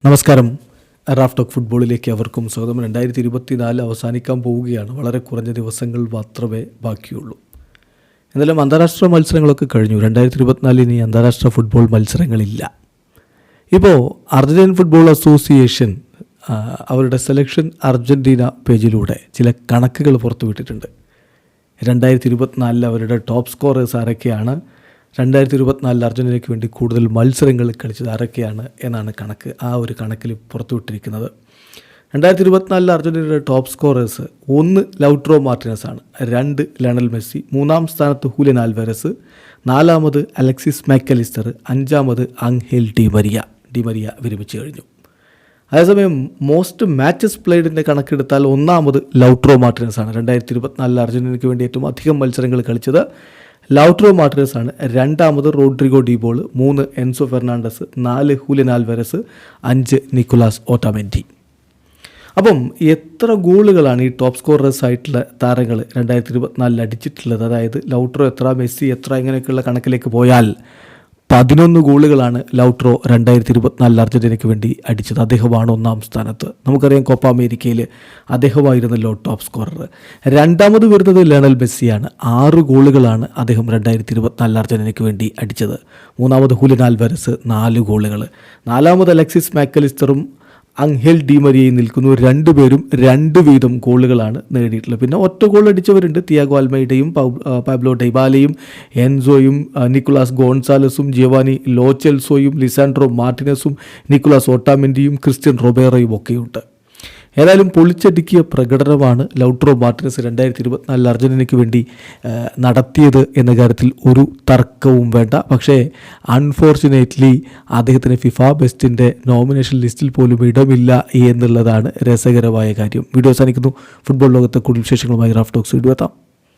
നമസ്കാരം. Raf talk ഫുട്ബോളിലേക്ക് അവർക്കും സ്വാഗതം. 2024 അവസാനിക്കാൻ പോവുകയാണ്. വളരെ കുറഞ്ഞ ദിവസങ്ങൾ മാത്രമേ ബാക്കിയുള്ളൂ. എന്നാലും അന്താരാഷ്ട്ര മത്സരങ്ങളൊക്കെ കഴിഞ്ഞു. 2024 ഇനി അന്താരാഷ്ട്ര ഫുട്ബോൾ മത്സരങ്ങളില്ല. ഇപ്പോൾ അർജന്റീൻ ഫുട്ബോൾ അസോസിയേഷൻ അവരുടെ സെലക്ഷൻ അർജന്റീന പേജിലൂടെ ചില കണക്കുകൾ പുറത്തുവിട്ടിട്ടുണ്ട്. 2024 അവരുടെ ടോപ്പ് സ്കോറേഴ്സ് ആരൊക്കെയാണ്, 2024 അർജന്റീനയ്ക്ക് വേണ്ടി കൂടുതൽ മത്സരങ്ങൾ കളിച്ചത് ആരൊക്കെയാണ് എന്നാണ് കണക്ക്. ആ ഒരു കണക്കിൽ പുറത്തുവിട്ടിരിക്കുന്നത്. 2024 അർജന്റീനയുടെ ടോപ്പ് സ്കോറേഴ്സ് 1 ലൗട്രോ മാർട്ടിനസ് ആണ്, 2 ലയണൽ മെസ്സി, 3-ാം സ്ഥാനത്ത് ഹൂലിയൻ ആൽവാരസ്, 4-ാമത് അലക്സിസ് മാക്കലിസ്റ്റർ, 5-ാമത് ആംഗേൽ ഡി മരിയ വിരമിച്ചു കഴിഞ്ഞു. അതേസമയം മോസ്റ്റ് മാച്ചസ് പ്ലേഡിൻ്റെ കണക്കെടുത്താൽ 1-ാമത് ലൗട്രോ മാർട്ടിനസ് ആണ്. 2024 അർജന്റീനയ്ക്ക് വേണ്ടി ഏറ്റവും അധികം മത്സരങ്ങൾ കളിച്ചത് ലൗട്രോ മാർട്ടിനസ് ആണ്. 2-ാമത് Rodrigo De Paul, 3 Enzo Fernandez, 4 Julian Alvarez, 5 Nicolas Otamendi. അപ്പം എത്ര ഗോളുകളാണ് ഈ ടോപ്പ് സ്കോറേഴ്സ് ആയിട്ടുള്ള താരങ്ങൾ 2024 അടിച്ചിട്ടുള്ളത്? അതായത് ലൗട്രോ എത്ര, മെസ്സി എത്ര, ഇങ്ങനെയൊക്കെയുള്ള കണക്കിലേക്ക് പോയാൽ 11 ഗോളുകളാണ് ലൗട്രോ 2024 അർജന്റീനയ്ക്ക് വേണ്ടി അടിച്ചത്. അദ്ദേഹമാണ് 1-ാം സ്ഥാനത്ത്. നമുക്കറിയാം കോപ്പ അമേരിക്കയിൽ അദ്ദേഹമായിരുന്നല്ലോ ടോപ്പ് സ്കോറർ. 2-ാമത് വരുന്നത് ലയണൽ മെസ്സിയാണ്. 6 ഗോളുകളാണ് അദ്ദേഹം 2024 അർജന്റീനയ്ക്ക് വേണ്ടി അടിച്ചത്. 3-ാമത് ഹൂലിയൻ ആൽവാരസ് 4 ഗോളുകൾ. 4-ാമത് അലക്സിസ് മാക്കലിസ്റ്ററും ആംഗേൽ ഡി മരിയയും നിൽക്കുന്നു. 2 പേരും 2 വീതം ഗോളുകളാണ് നേടിയിട്ടുള്ളത്. പിന്നെ ഒറ്റ ഗോൾ അടിച്ചവരുണ്ട്. തിയാഗോ അൽമൈഡയും പാബ്ലോ ഡൈബാലയും എൻസോയും നിക്കോളാസ് ഗോൺസാലസും ജിയോവാനി ലോ ചെൽസോയും ലിസാൻഡ്രോ മാർട്ടിനസും നിക്കോളാസ് ഓട്ടാമെൻഡിയും ക്രിസ്ത്യൻ റൊബേറോയും ഒക്കെയുണ്ട്. ഏതായാലും പൊളിച്ചടുക്കിയ പ്രകടനമാണ് ലൗട്രോ മാർട്ടിനസ് 2024 അർജന്റീനയ്ക്ക് വേണ്ടി നടത്തിയത് എന്ന കാര്യത്തിൽ ഒരു തർക്കവും വേണ്ട. പക്ഷേ അൺഫോർച്ചുനേറ്റ്ലി അദ്ദേഹത്തിന് ഫിഫ ബെസ്റ്റിൻ്റെ നോമിനേഷൻ ലിസ്റ്റിൽ പോലും ഇടമില്ല എന്നുള്ളതാണ് രസകരമായ കാര്യം. വീഡിയോ അവസാനിക്കുന്നു. ഫുട്ബോൾ ലോകത്തെ കൂടുതൽ വിശേഷങ്ങളുമായി റാഫ് ടോക്സ് വീഡിയോ എത്താം.